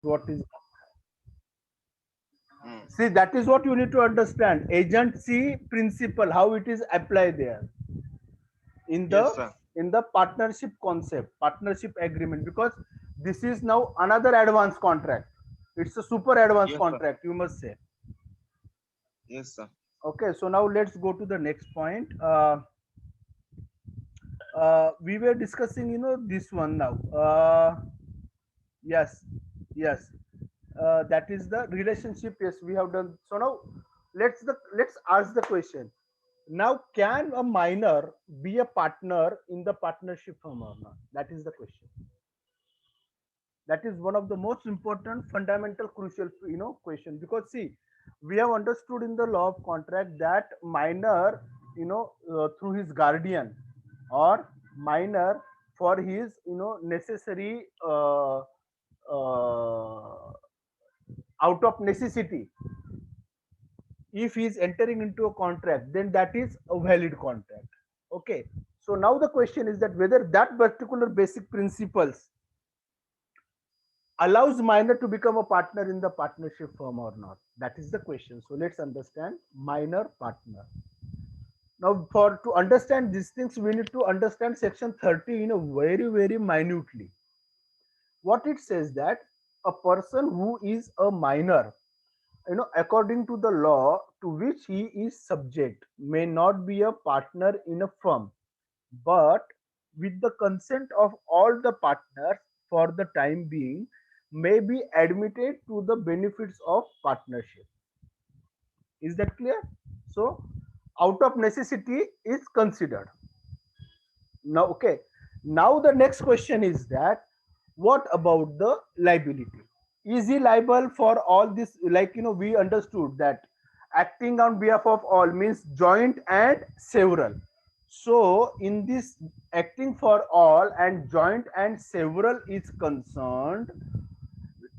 what is. Hmm. See, that is what you need to understand. Agency principle, how it is applied there in the Yes, sir. partnership concept, partnership agreement. Because this is now another advanced contract. It's a super advanced Yes, sir. contract, you must say. Yes, sir. Okay, so now let's go to the next point. We were discussing, this one now. Yes, yes. That is the relationship. Yes, we have done. So now let's ask the question. Now, can a minor be a partner in the partnership firm or not? That is the question. That is one of the most important, fundamental, crucial, question. Because see, we have understood in the law of contract that minor, through his guardian, or minor for his, necessary, out of necessity, if he is entering into a contract, then that is a valid contract. Okay, so now the question is that whether that particular basic principles allows minor to become a partner in the partnership firm or not. That is the question. So let's understand minor partner. Now, for to understand these things, we need to understand section 30 in a very, very minutely. What it says that a person who is a minor, according to the law to which he is subject, may not be a partner in a firm, but with the consent of all the partners for the time being, may be admitted to the benefits of partnership. Is that clear? So, out of necessity is considered. Now, okay. Now, the next question is that what about the liability? Is he liable for all this? Like, we understood that acting on behalf of all means joint and several. So, in this acting for all and joint and several is concerned,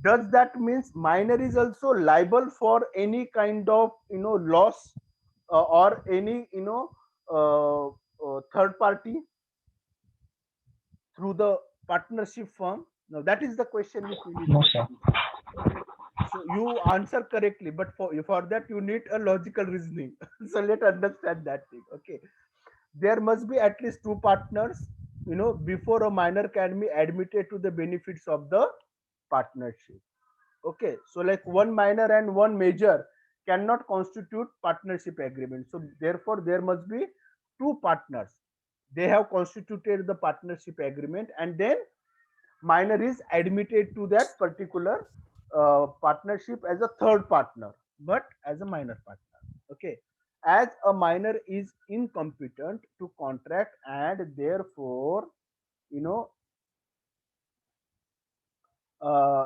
does that means minor is also liable for any kind of, loss, or any, third party through the partnership firm? Now, that is the question which we need No, to sir. answer. So you answer correctly, but for that you need a logical reasoning. So let's understand that thing. Okay, there must be at least two partners, before a minor can be admitted to the benefits of the partnership. Okay, so like one minor and one major cannot constitute partnership agreement. So therefore, there must be two partners. They have constituted the partnership agreement, and then minor is admitted to that particular partnership as a third partner, but as a minor partner. Okay, as a minor is incompetent to contract, and therefore, you know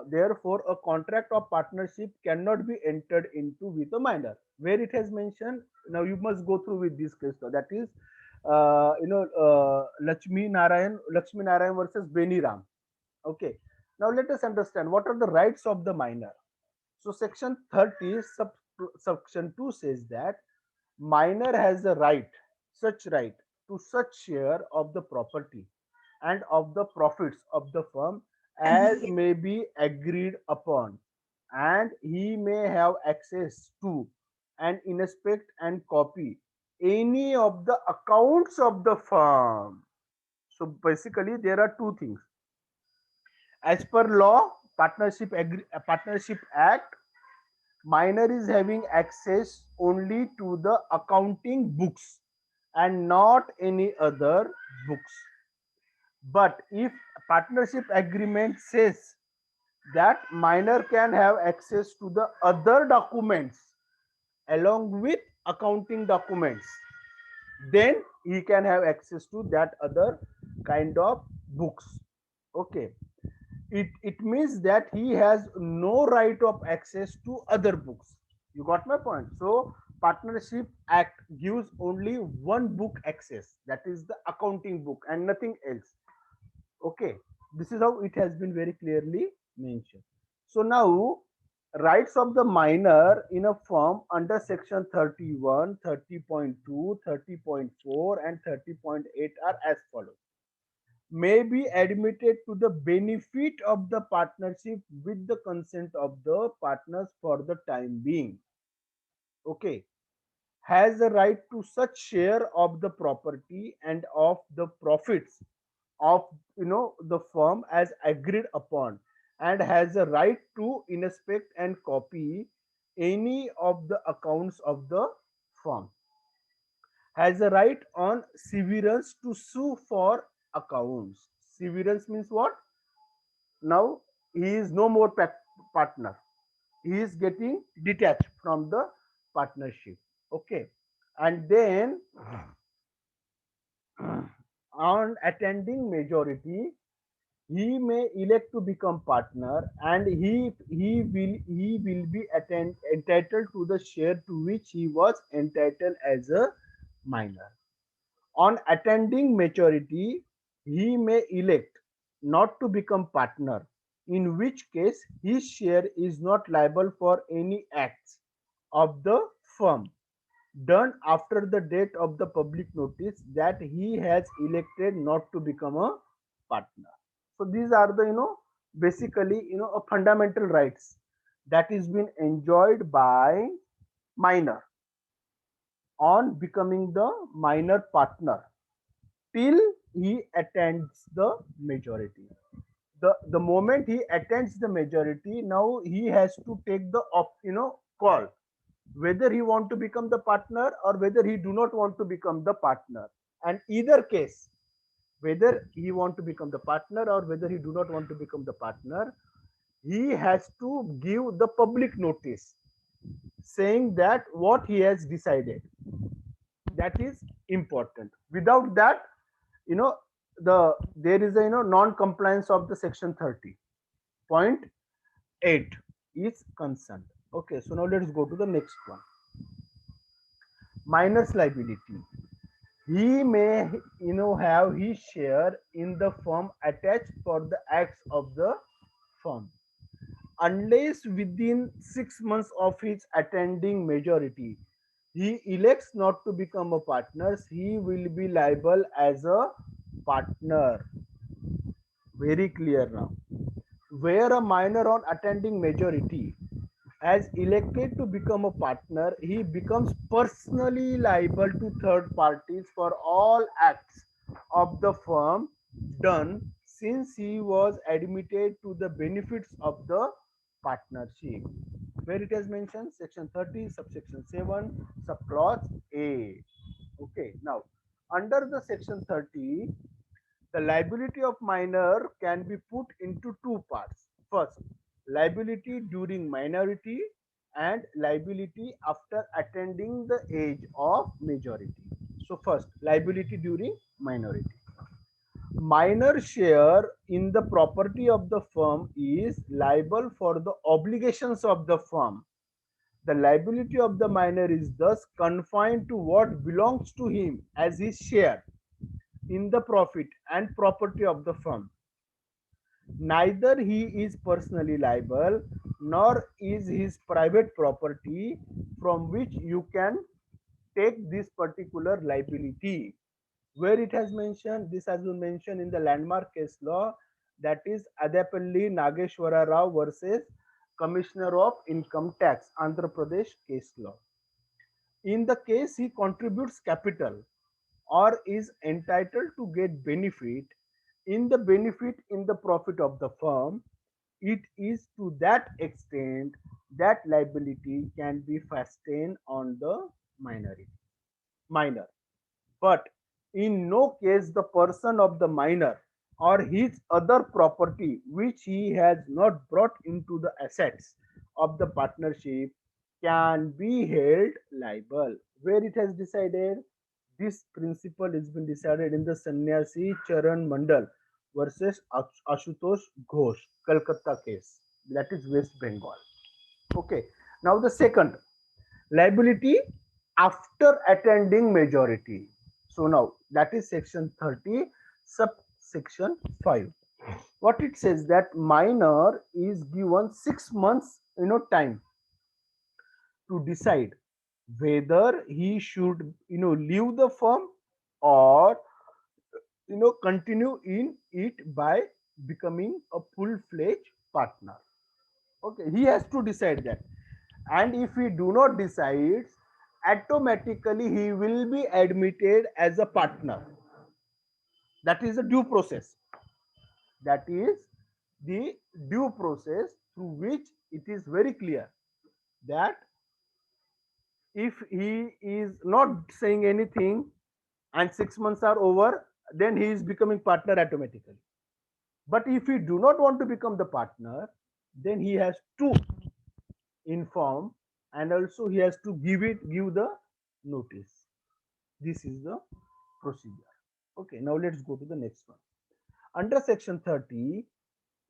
therefore, a contract of partnership cannot be entered into with a minor. Where it has mentioned, now you must go through with this case. That is, Lakshmi Narayan versus Beni Ram. Okay. Now let us understand what are the rights of the minor. So section 30, section 2 says that minor has a right, such right, to such share of the property and of the profits of the firm as may be agreed upon, and he may have access to and inspect and copy any of the accounts of the firm. So basically, there are two things. As per law, partnership act, minor is having access only to the accounting books and not any other books. But if partnership agreement says that minor can have access to the other documents along with accounting documents, then he can have access to that other kind of books. Okay, it means that he has no right of access to other books. You got my point? So partnership act gives only one book access, that is the accounting book, and nothing else. Okay, this is how it has been very clearly mentioned. So now, rights of the minor in a firm under section 31, 30.2, 30.4, and 30.8 are as follows. may be admitted to the benefit of the partnership with the consent of the partners for the time being. Okay, has the right to such share of the property and of the profits of the firm as agreed upon, and has a right to inspect and copy any of the accounts of the firm, has a right on severance to sue for accounts. Severance means what? Now he is no more partner, he is getting detached from the partnership. Okay, and then on attending majority, he may elect to become partner, and he will be entitled to the share to which he was entitled as a minor. On attending maturity, he may elect not to become partner, in which case his share is not liable for any acts of the firm done after the date of the public notice that he has elected not to become a partner. So these are the basically a fundamental rights that is been enjoyed by minor on becoming the minor partner till he attends the majority. The moment he attends the majority, now he has to take the call whether he want to become the partner or whether he do not want to become the partner. And either case, whether he want to become the partner or whether he do not want to become the partner, he has to give the public notice saying that what he has decided. That is important. Without that, you know there is a non-compliance of the section 30.8 is concerned. Okay, so now let's go to the next one. Minor's liability. He may have his share in the firm attached for the acts of the firm unless within 6 months of his attending majority he elects not to become a partner, he will be liable as a partner. Very clear now. Where a minor on attending majority has elected to become a partner, he becomes personally liable to third parties for all acts of the firm done since he was admitted to the benefits of the partnership. Where it has mentioned section 30, subsection 7, subclause A. Okay, now under the section 30, the liability of minor can be put into two parts. First, liability during minority and liability after attaining the age of majority. So first, liability during minority. Minor share in the property of the firm is liable for the obligations of the firm. The liability of the minor is thus confined to what belongs to him as his share in the profit and property of the firm. Neither he is personally liable nor is his private property from which you can take this particular liability. Where it has mentioned, this has been mentioned in the landmark case law, that is Adapalli Nageshwara Rao versus Commissioner of Income Tax, Andhra Pradesh case law. In the case he contributes capital or is entitled to get benefit in the profit of the firm, it is to that extent that liability can be fastened on the minor. But in no case the person of the minor or his other property which he has not brought into the assets of the partnership can be held liable. Where it has decided, this principle has been decided in the Sannyasi Charan Mandal versus Ashutosh Ghosh, Calcutta case. That is West Bengal. Okay. Now the second, liability after attending majority. So now that is section 30, subsection 5. What it says that minor is given 6 months time to decide whether he should leave the firm or continue in it by becoming a full-fledged partner. Okay, he has to decide that. And if he do not decide, automatically he will be admitted as a partner. That is the due process. That is the due process through which it is very clear that if he is not saying anything and 6 months are over, then he is becoming partner automatically. But if he do not want to become the partner, then he has to inform, and also he has to give the notice. This is the procedure. Okay, now let's go to the next one. Under section 30,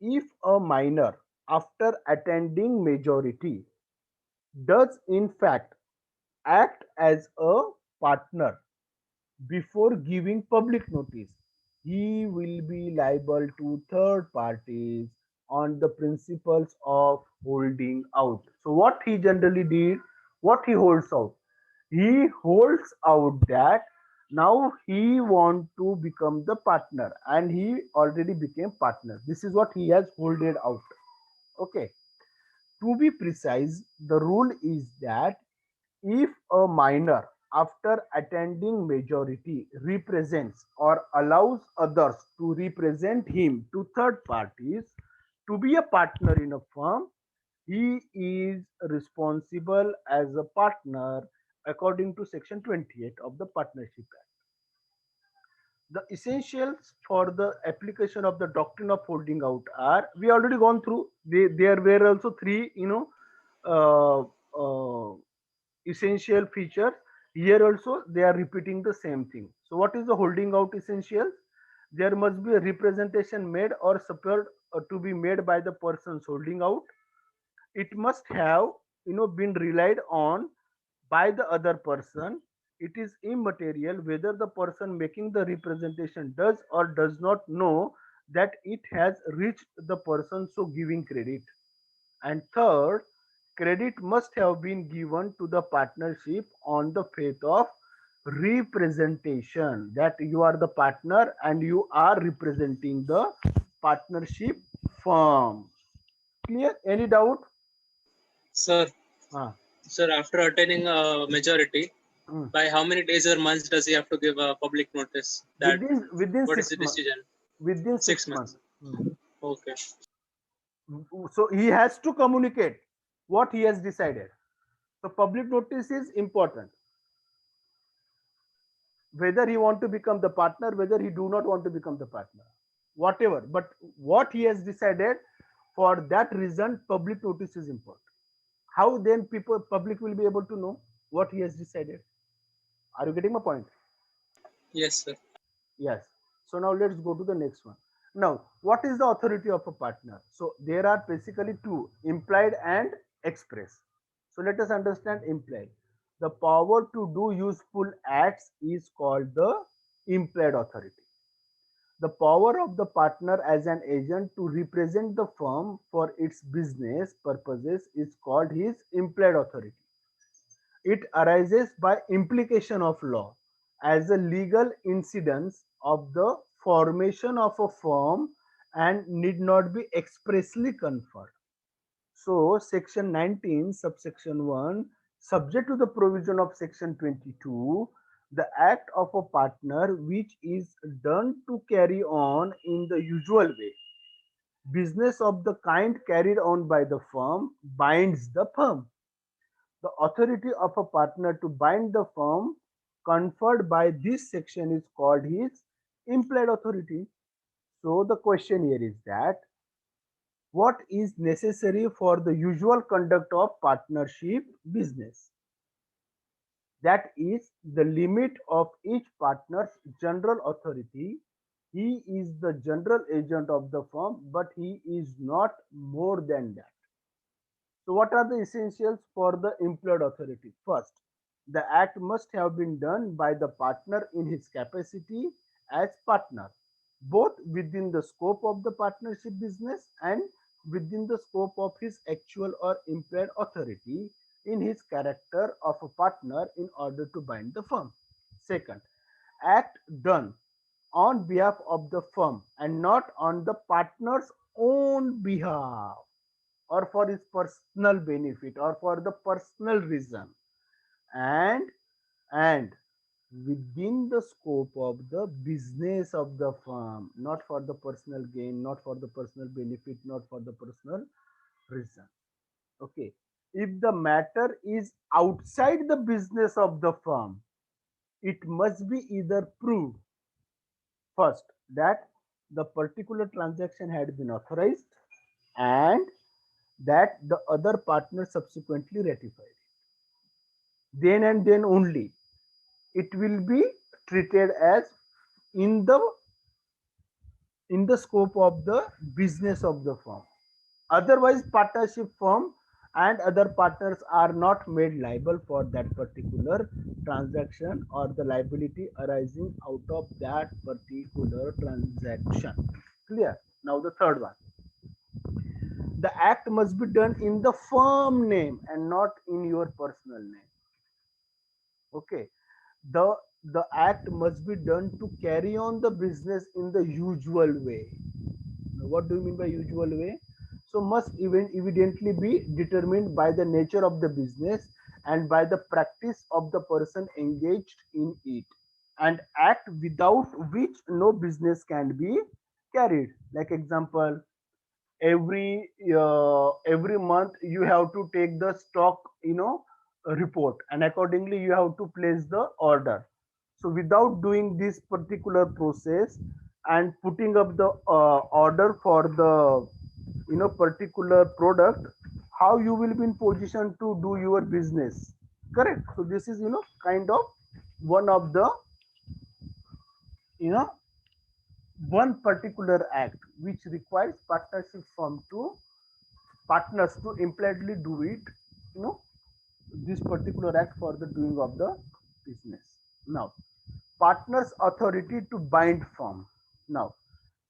if a minor after attending majority does in fact act as a partner before giving public notice, he will be liable to third parties on the principles of holding out. So, what he generally did, what he holds out, he holds out that now he want to become the partner and he already became partner. This is what he has holded out. Okay. To be precise, the rule is that if a minor, after attending majority, represents or allows others to represent him to third parties to be a partner in a firm, he is responsible as a partner according to section 28 of the Partnership Act. The essentials for the application of the doctrine of holding out are, we already gone through. There were also three, uh, uh, essential features. Here also they are repeating the same thing. So what is the holding out essentials? There must be a representation made or support to be made by the persons holding out. It must have been relied on by the other person. It is immaterial whether the person making the representation does or does not know that it has reached the person so giving credit. And third, credit must have been given to the partnership on the faith of representation, that you are the partner and you are representing the partnership firm. Clear? Any doubt? Sir, Ah, sir, after attaining a majority, mm. by how many days or months does he have to give a public notice that Within what is six the months. decision? Within 6 months. Months. Mm. Okay. So he has to communicate what he has decided. So public notice is important. Whether he want to become the partner, whether he do not want to become the partner, whatever. But what he has decided, for that reason, public notice is important. How then public will be able to know what he has decided? Are you getting my point? Yes, sir. Yes. So now let's go to the next one. Now, what is the authority of a partner? So there are basically two, implied and express. So let us understand implied. The power to do useful acts is called the implied authority. The power of the partner as an agent to represent the firm for its business purposes is called his implied authority. It arises by implication of law as a legal incidence of the formation of a firm and need not be expressly conferred. So, section 19, subsection 1, subject to the provision of section 22, the act of a partner which is done to carry on in the usual way business of the kind carried on by the firm binds the firm. The authority of a partner to bind the firm conferred by this section is called his implied authority. So the question here is that what is necessary for the usual conduct of partnership business? That is the limit of each partner's general authority. He is the general agent of the firm, but he is not more than that. So, what are the essentials for the implied authority? First, the act must have been done by the partner in his capacity as partner, both within the scope of the partnership business and within the scope of his actual or implied authority in his character of a partner in order to bind the firm. Second, act done on behalf of the firm and not on the partner's own behalf or for his personal benefit or for the personal reason, and and within the scope of the business of the firm, not for the personal gain, not for the personal benefit, not for the personal reason. Okay. If the matter is outside the business of the firm, it must be either proved first that the particular transaction had been authorized and that the other partner subsequently ratified. Then and then only it will be treated as in the scope of the business of the firm. Otherwise, partnership firm and other partners are not made liable for that particular transaction or the liability arising out of that particular transaction. Clear? Now the third one. The act must be done in the firm name and not in your personal name. Okay. The act must be done to carry on the business in the usual way. Now, what do you mean by usual way? So must even evidently be determined by the nature of the business and by the practice of the person engaged in it, and act without which no business can be carried. Like example, every month you have to take the stock, report, and accordingly you have to place the order. So without doing this particular process and putting up the order for the particular product, how you will be in position to do your business? Correct. So this is kind of one of the you know one particular act which requires partners to impliedly do it, you know this particular act for the doing of the business. Now, partners authority to bind firm. Now,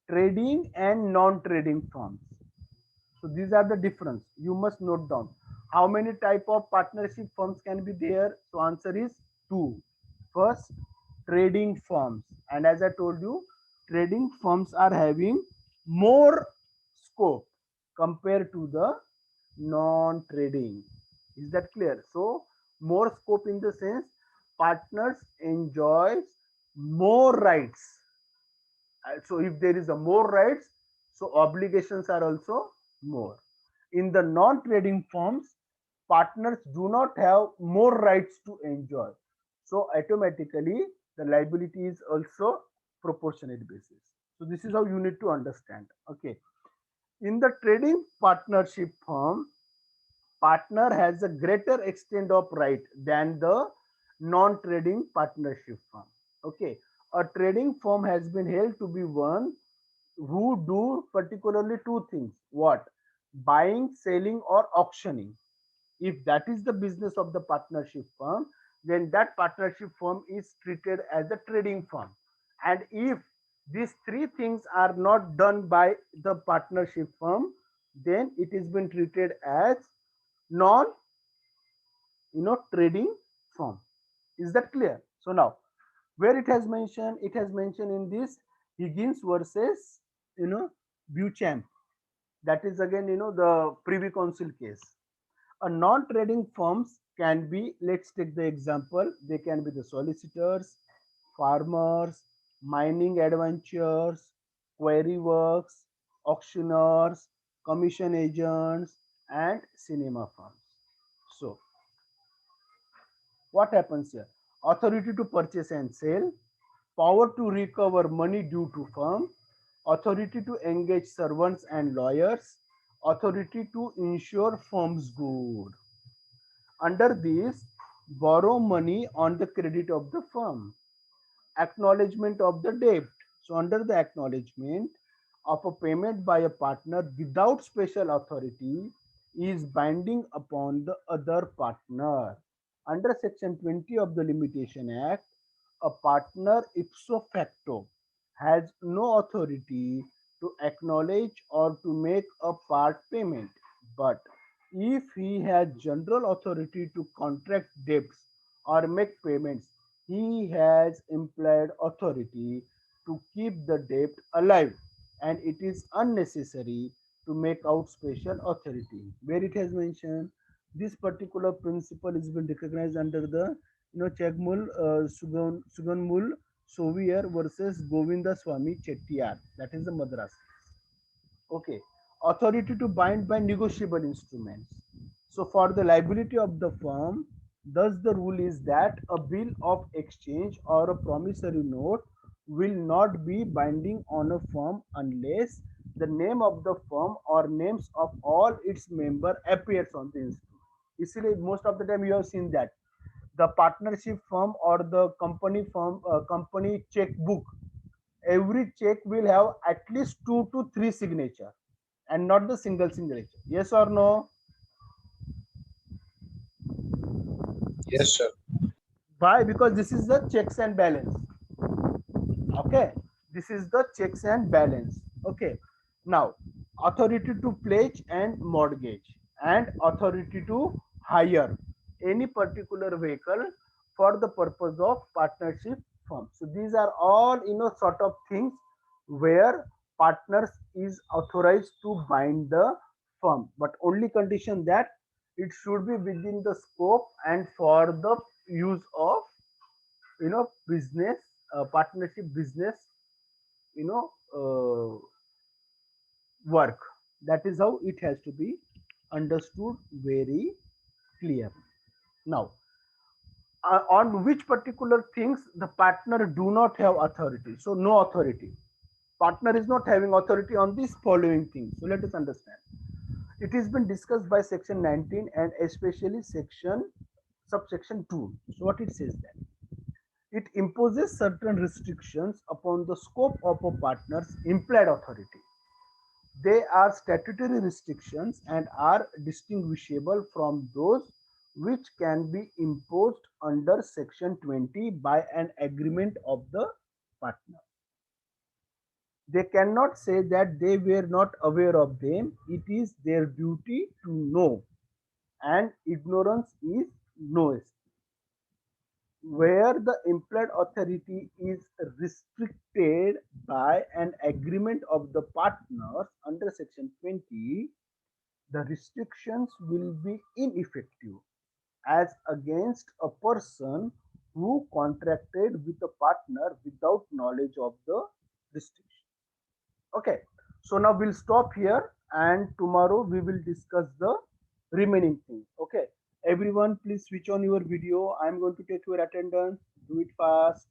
trading and non-trading firms. So these are the difference. You must note down how many type of partnership firms can be there. So answer is two. First, trading firms, and as I told you, trading firms are having more scope compared to the non-trading. Is that clear? So more scope in the sense partners enjoys more rights. So if there is a more rights, so obligations are also more. In the non-trading firms, partners do not have more rights to enjoy. So automatically the liability is also proportionate basis. So this is how you need to understand. Okay. In the trading partnership firm, partner has a greater extent of right than the non-trading partnership firm. Okay. A trading firm has been held to be one who do particularly two things. What? Buying, selling, or auctioning. If that is the business of the partnership firm, then that partnership firm is treated as a trading firm. And if these three things are not done by the partnership firm, then it is been treated as non trading firm. Is that clear? So now, where it has mentioned in this Higgins versus Beauchamp. That is again the Privy Council case. A non-trading firms can be, let's take the example, they can be the solicitors, farmers, mining adventurers, quarry works, auctioneers, commission agents, and cinema firms. So what happens here? Authority to purchase and sell, power to recover money due to firm, authority to engage servants and lawyers, authority to insure firm's good. Under this, borrow money on the credit of the firm. Acknowledgement of the debt. So under the acknowledgement of a payment by a partner without special authority is binding upon the other partner. Under section 20 of the Limitation Act, a partner ipso facto has no authority to acknowledge or to make a part payment, but if he has general authority to contract debts or make payments, he has implied authority to keep the debt alive, and it is unnecessary to make out special authority. Where it has mentioned this particular principle is been recognized under the Chegmul Suganmul Sovier versus Govinda Swami Chettiar. That is the Madras case. Okay, authority to bind by negotiable instruments. So for the liability of the firm, thus the rule is that a bill of exchange or a promissory note will not be binding on a firm unless the name of the firm or names of all its member appears on the instrument. Easily, most of the time you have seen that the partnership firm or the company firm, company checkbook, every check will have at least 2 to 3 signature and not the single signature. Yes or no? Yes, sir. Why? Because this is the checks and balance. Okay, this is the checks and balance. Okay, now authority to pledge and mortgage and authority to hire any particular vehicle for the purpose of partnership firm. So these are all sort of things where partners is authorized to bind the firm, but only condition that it should be within the scope and for the use of business, partnership business, you know uh, work. That is how it has to be understood very clear. Now, on which particular things the partner do not have authority? So no authority. Partner is not having authority on these following things. So let us understand. It has been discussed by section 19 and especially subsection 2. So what it says that it imposes certain restrictions upon the scope of a partner's implied authority. They are statutory restrictions and are distinguishable from those which can be imposed under section 20 by an agreement of the partner. They cannot say that they were not aware of them. It is their duty to know, and ignorance is no excuse. Where the implied authority is restricted by an agreement of the partners under section 20, the restrictions will be ineffective as against a person who contracted with a partner without knowledge of the restriction. Okay, so now we'll stop here and tomorrow we will discuss the remaining things. Okay, everyone please switch on your video. I'm going to take your attendance. Do it fast.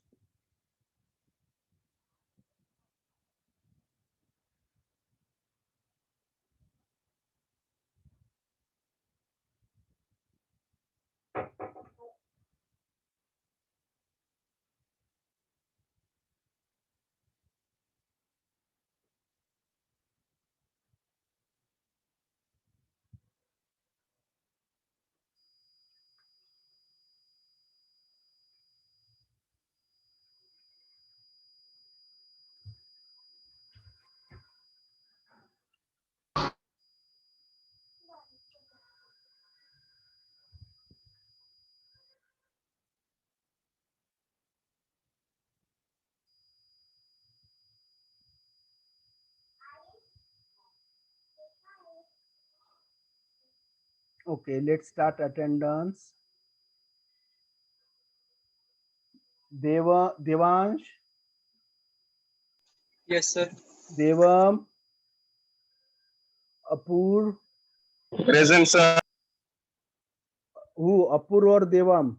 Okay, let's start attendance. Devansh, Yes, sir. Devam, Apur. Present, sir. Who? Apur or Devam?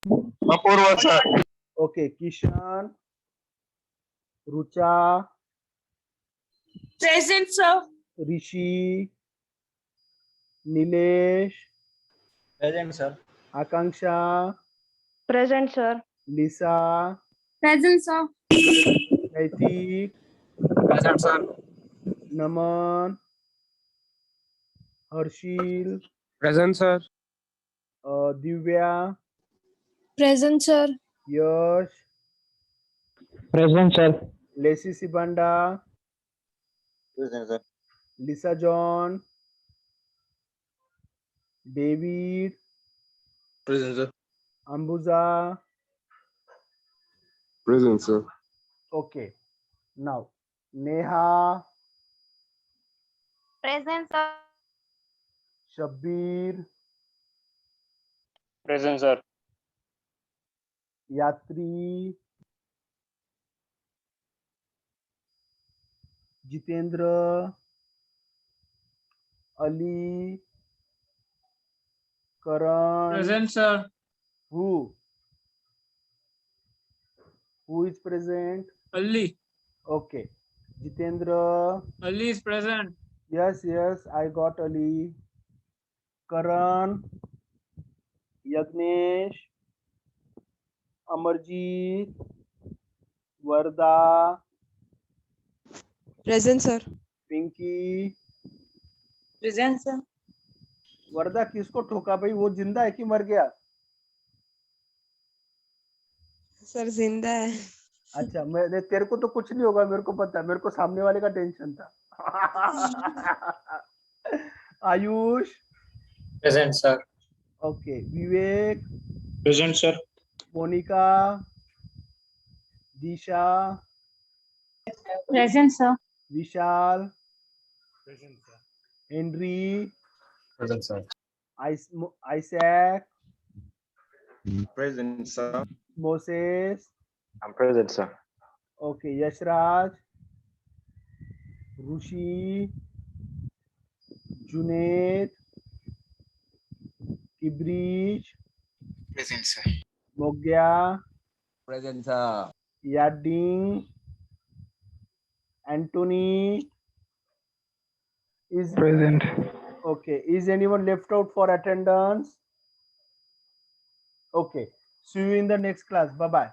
Apurva, sir. Okay, Kishan, Rucha, Present, sir. Rishi, Nilesh, Present, sir. Akanksha, Present, sir. Lisa, Present, sir. Naitik, Present, sir. Naman, Harshil, Present, sir. Divya, Present, sir. Yash, Present, sir. Lacey Sibanda, Present, sir. Lisa John, David, Present, sir. Ambuza, Present, sir. Okay. Now, Neha, Present, sir. Shabbir, Present, sir. Yatri, Jitendra, Ali, Karan. Present, sir. Who? Who is present? Ali. Okay. Jitendra. Ali is present. Yes, yes, I got Ali. Karan, Yagnesh, Amarjeet, Varda, Present, sir. Pinky. Present, sir. वर्दा किसको ठोका भाई? वो जिंदा है कि मर गया? Sir जिंदा है. अच्छा, मैं तेरे को तो कुछ नहीं होगा, मेरे को पता है, मेरे को सामने वाले का टेंशन था. Ayush. Present, sir. Okay. Vivek, Present, sir. Monika, Disha, Present, sir. Vishal, Henry, Present, sir. Isaac, Present, sir. Moses. I'm present, sir. Okay. Yashraj, Rishi, Junaid, Ibrees, Present, sir. Mogya, Present, sir. Yading, Antony. Is Present. okay. Is anyone left out for attendance? Okay. See you in the next class. Bye bye.